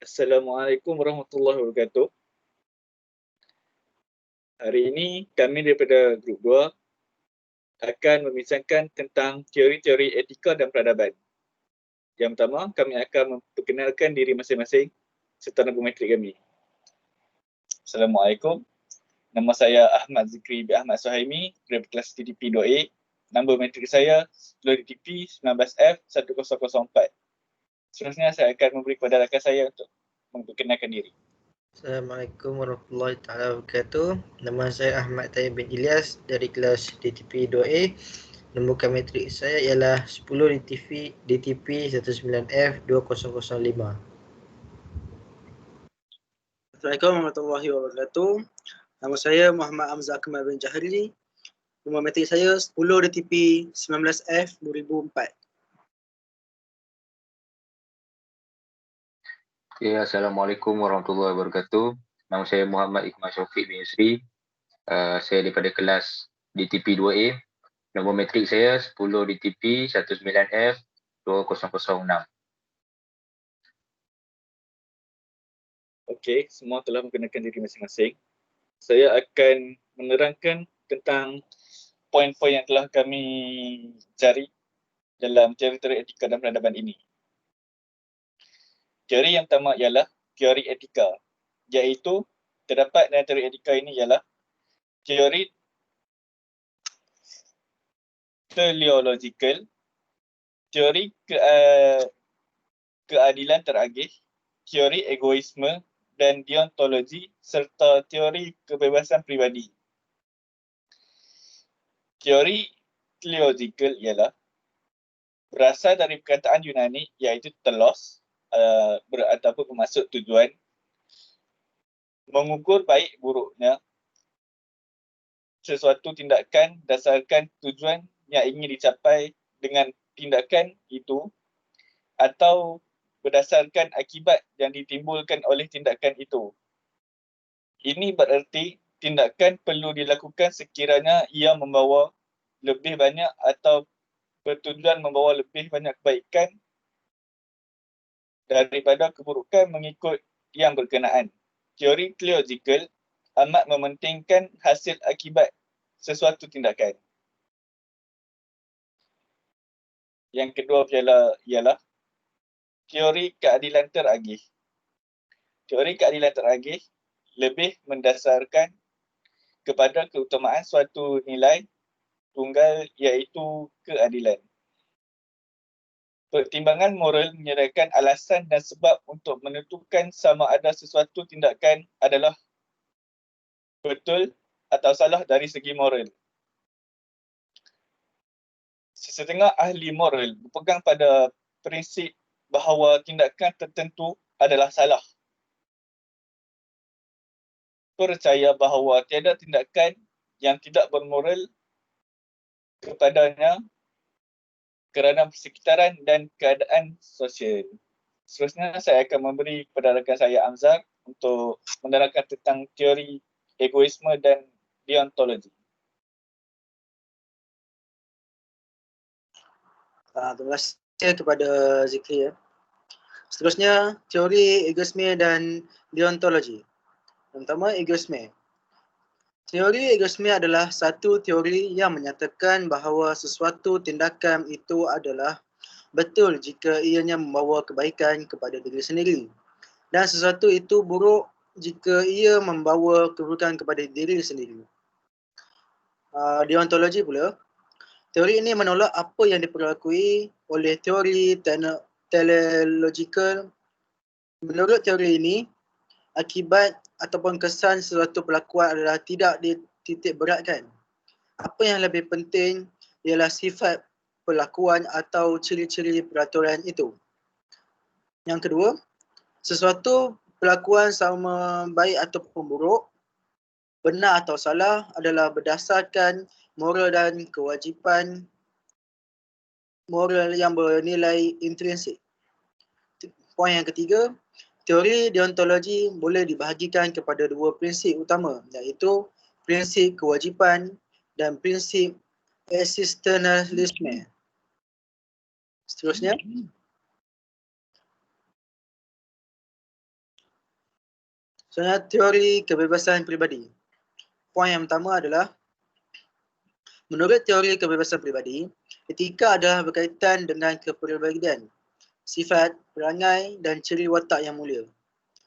Assalamualaikum warahmatullahi wabarakatuh. Hari ini kami daripada Grup 2 akan membincangkan tentang teori-teori etika dan peradaban. Yang pertama, kami akan memperkenalkan diri masing-masing serta nama matrik kami. Assalamualaikum. Nama saya Ahmad Zikri bin Ahmad Suhaimi dari kelas DTP 2A. Nombor matrik saya 10 DTP 19F1004. Seterusnya saya akan memberi kepada rakan saya untuk memperkenalkan diri. Assalamualaikum warahmatullahi wabarakatuh. Nama saya Ahmad Tayyib bin Ilyas dari kelas DTP 2A. Nombor metrik saya ialah 10 DTP 19F2005. Assalamualaikum warahmatullahi wabarakatuh. Nama saya Muhammad Hamzah Akmal bin Jahri. Nombor matrik saya 10 DTP 19F2004. Okay, Assalamualaikum warahmatullahi wabarakatuh. Nama saya Muhammad Iqmal Shaufiq bin Yusri. Saya daripada kelas DTP 2A. Nombor matrik saya 10 DTP 19F2006. Okey, semua telah memperkenalkan diri masing-masing. Saya akan menerangkan tentang poin-poin yang telah kami cari dalam teori-teori etika dan peradaban ini. Teori yang pertama ialah teori etika, iaitu terdapat dalam teori etika ini ialah teori teleological, teori keadilan teragih, teori egoisme dan deontologi serta teori kebebasan pribadi. Teori teleological ialah berasal dari perkataan Yunani iaitu telos, ataupun bermaksud tujuan, mengukur baik buruknya sesuatu tindakan berdasarkan tujuan yang ingin dicapai dengan tindakan itu atau berdasarkan akibat yang ditimbulkan oleh tindakan itu. Ini bererti tindakan perlu dilakukan sekiranya ia membawa lebih banyak atau bertujuan membawa lebih banyak kebaikan daripada keburukan mengikut yang berkenaan. Teori teleological amat mementingkan hasil akibat sesuatu tindakan. Yang kedua ialah teori keadilan teragih. Teori keadilan teragih lebih mendasarkan kepada keutamaan suatu nilai tunggal iaitu keadilan. Pertimbangan moral menyediakan alasan dan sebab untuk menentukan sama ada sesuatu tindakan adalah betul atau salah dari segi moral. Sesetengah ahli moral berpegang pada prinsip bahawa tindakan tertentu adalah salah. Percaya bahawa tiada tindakan yang tidak bermoral kepadanya kerana persekitaran dan keadaan sosial. Seterusnya saya akan memberi kepada rakan saya Amzar untuk menerangkan tentang teori egoisme dan deontologi. Terima kasih kepada Zikri. Seterusnya, teori egoisme dan deontologi. Yang pertama, egoisme. Teori egoisme adalah satu teori yang menyatakan bahawa sesuatu tindakan itu adalah betul jika ianya membawa kebaikan kepada diri sendiri dan sesuatu itu buruk jika ia membawa keburukan kepada diri sendiri. Deontologi pula, teori ini menolak apa yang diperlakui oleh teori teleological. Menurut teori ini, akibat ataupun kesan sesuatu perlakuan adalah tidak dititik beratkan. Apa yang lebih penting ialah sifat perlakuan atau ciri-ciri peraturan itu. Yang kedua, sesuatu perlakuan sama baik ataupun buruk, benar atau salah adalah berdasarkan moral dan kewajipan moral yang bernilai intrinsik. Poin yang ketiga, teori deontologi boleh dibahagikan kepada dua prinsip utama, iaitu prinsip kewajipan dan prinsip existentialisme. Seterusnya, Sebenarnya teori kebebasan peribadi. Poin yang pertama adalah, menurut teori kebebasan peribadi, etika adalah berkaitan dengan kepribadian, sifat, perangai dan ciri watak yang mulia.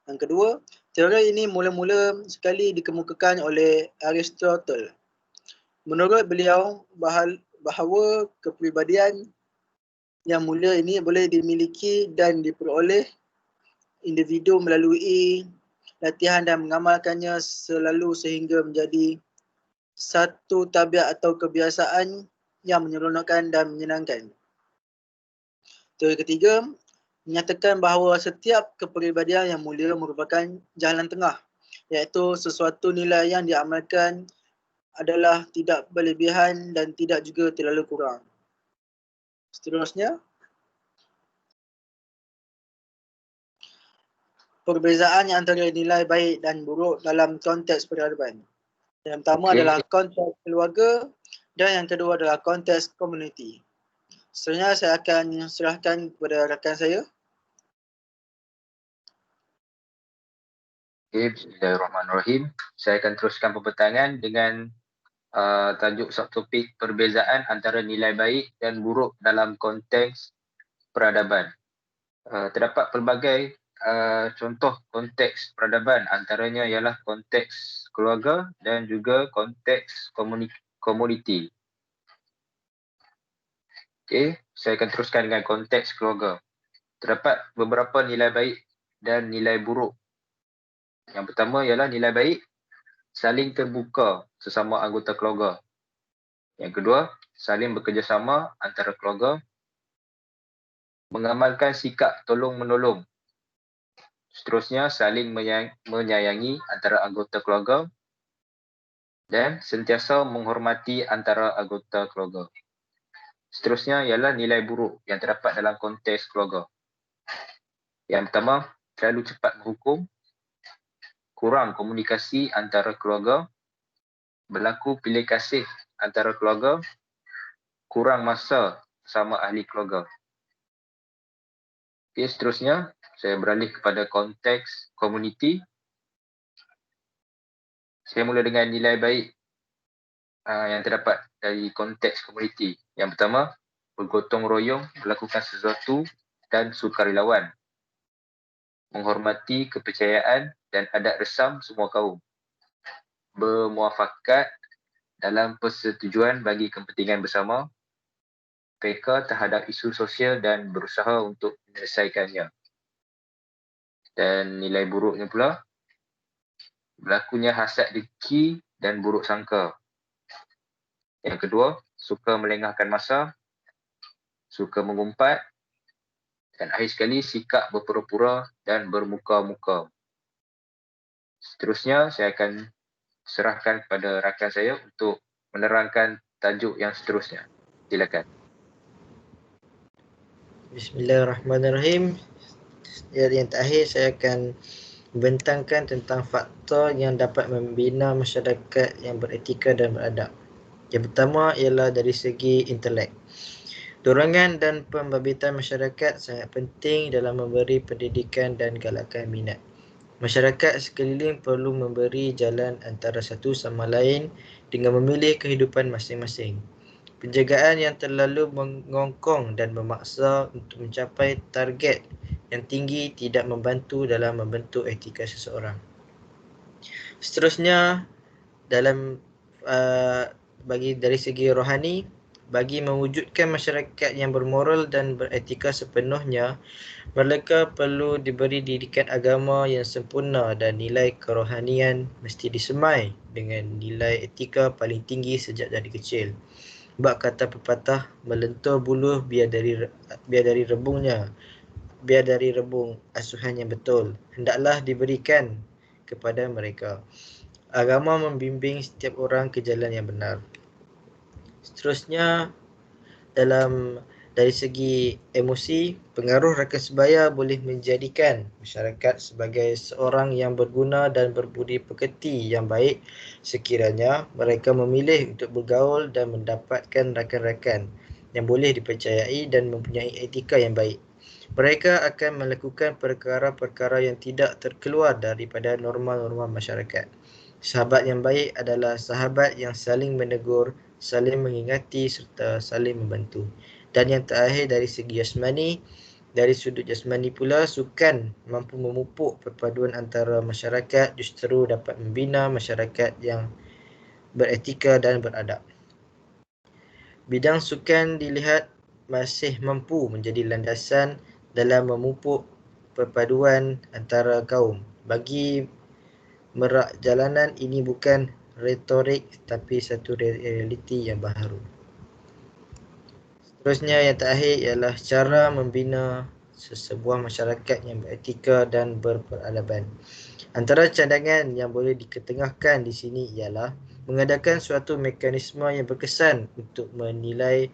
Yang kedua, teori ini mula-mula sekali dikemukakan oleh Aristotle. Menurut beliau, bahawa kepribadian yang mulia ini boleh dimiliki dan diperoleh individu melalui latihan dan mengamalkannya selalu sehingga menjadi satu tabiat atau kebiasaan yang menyeronokkan dan menyenangkan. Teori ketiga menyatakan bahawa setiap kepribadian yang mulia merupakan jalan tengah, iaitu sesuatu nilai yang diamalkan adalah tidak berlebihan dan tidak juga terlalu kurang. Seterusnya, perbezaan antara nilai baik dan buruk dalam konteks peradaban. Yang pertama adalah konteks keluarga dan yang kedua adalah konteks komuniti. Seterusnya saya akan serahkan kepada rakan saya. Bismillahirrahmanirrahim. Saya akan teruskan pembentangan dengan tajuk subtopik perbezaan antara nilai baik dan buruk dalam konteks peradaban. Terdapat pelbagai contoh konteks peradaban, antaranya ialah konteks keluarga dan juga konteks komuniti. Okey, saya akan teruskan dengan konteks keluarga. Terdapat beberapa nilai baik dan nilai buruk. Yang pertama ialah nilai baik, saling terbuka sesama anggota keluarga. Yang kedua, saling bekerjasama antara keluarga, mengamalkan sikap tolong-menolong. Seterusnya, saling menyayangi antara anggota keluarga dan sentiasa menghormati antara anggota keluarga. Seterusnya ialah nilai buruk yang terdapat dalam konteks keluarga. Yang pertama, terlalu cepat menghukum, kurang komunikasi antara keluarga, berlaku pilih kasih antara keluarga, kurang masa sama ahli keluarga. Okey, seterusnya saya beralih kepada konteks komuniti. Saya mula dengan nilai baik yang terdapat dari konteks komuniti. Yang pertama, bergotong royong melakukan sesuatu dan sukarelawan, menghormati kepercayaan dan adat resam semua kaum, bermuafakat dalam persetujuan bagi kepentingan bersama, peka terhadap isu sosial dan berusaha untuk menyelesaikannya. Dan nilai buruknya pula, berlakunya hasad dengki dan buruk sangka. Yang kedua, suka melengahkan masa, suka mengumpat, dan akhir sekali sikap berpura-pura dan bermuka-muka. Seterusnya, saya akan serahkan kepada rakan saya untuk menerangkan tajuk yang seterusnya. Silakan. Bismillahirrahmanirrahim. Yang terakhir saya akan membentangkan tentang faktor yang dapat membina masyarakat yang beretika dan beradab. Yang pertama ialah dari segi intelek. Dorongan dan pembabituan masyarakat sangat penting dalam memberi pendidikan dan galakan minat. Masyarakat sekeliling perlu memberi jalan antara satu sama lain dengan memilih kehidupan masing-masing. Penjagaan yang terlalu mengongkong dan memaksa untuk mencapai target yang tinggi tidak membantu dalam membentuk etika seseorang. Seterusnya, dari segi rohani, bagi mewujudkan masyarakat yang bermoral dan beretika sepenuhnya, mereka perlu diberi didikan agama yang sempurna dan nilai kerohanian mesti disemai dengan nilai etika paling tinggi sejak dari kecil. Bab kata pepatah, melentur buluh biar dari rebung asuhan yang betul hendaklah diberikan kepada mereka. Agama membimbing setiap orang ke jalan yang benar. Seterusnya, dari segi emosi, pengaruh rakan sebaya boleh menjadikan masyarakat sebagai seorang yang berguna dan berbudi pekerti yang baik sekiranya mereka memilih untuk bergaul dan mendapatkan rakan-rakan yang boleh dipercayai dan mempunyai etika yang baik. Mereka akan melakukan perkara-perkara yang tidak terkeluar daripada norma-norma masyarakat. Sahabat yang baik adalah sahabat yang saling menegur, saling mengingati serta saling membantu. Dan yang terakhir dari segi jasmani, dari sudut jasmani pula, sukan mampu memupuk perpaduan antara masyarakat, justru dapat membina masyarakat yang beretika dan beradab. Bidang sukan dilihat masih mampu menjadi landasan dalam memupuk perpaduan antara kaum. Bagi Merak Jalanan, ini bukan retorik tapi satu realiti yang baharu. Seterusnya yang terakhir ialah cara membina sesebuah masyarakat yang beretika dan berperadaban. Antara cadangan yang boleh diketengahkan di sini ialah mengadakan suatu mekanisme yang berkesan untuk menilai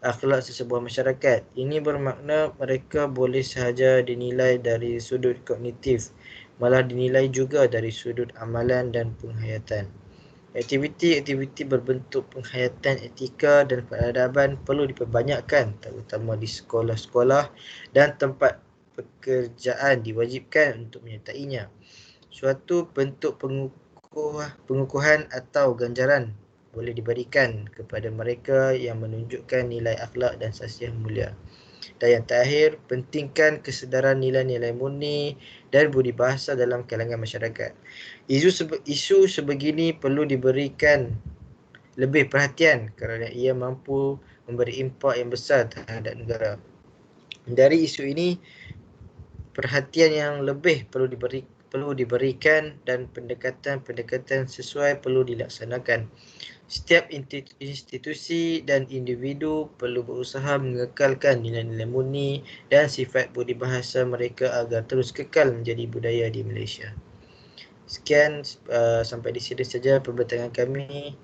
akhlak sesebuah masyarakat. Ini bermakna mereka boleh sahaja dinilai dari sudut kognitif, malah dinilai juga dari sudut amalan dan penghayatan. Aktiviti-aktiviti berbentuk penghayatan etika dan peradaban perlu diperbanyakkan, terutama di sekolah-sekolah dan tempat pekerjaan diwajibkan untuk menyertainya. Suatu bentuk pengukuhan atau ganjaran boleh diberikan kepada mereka yang menunjukkan nilai akhlak dan sasiah mulia. Dan yang terakhir, pentingkan kesedaran nilai-nilai murni dan budi bahasa dalam kalangan masyarakat. Isu sebegini perlu diberikan lebih perhatian kerana ia mampu memberi impak yang besar terhadap negara. Dari isu ini, perhatian yang lebih perlu diberikan dan pendekatan-pendekatan sesuai perlu dilaksanakan. Setiap institusi dan individu perlu berusaha mengekalkan nilai-nilai murni dan sifat budi bahasa mereka agar terus kekal menjadi budaya di Malaysia. Sekian, sampai di sini saja perbincangan kami.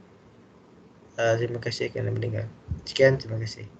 Terima kasih kerana mendengar. Sekian, terima kasih.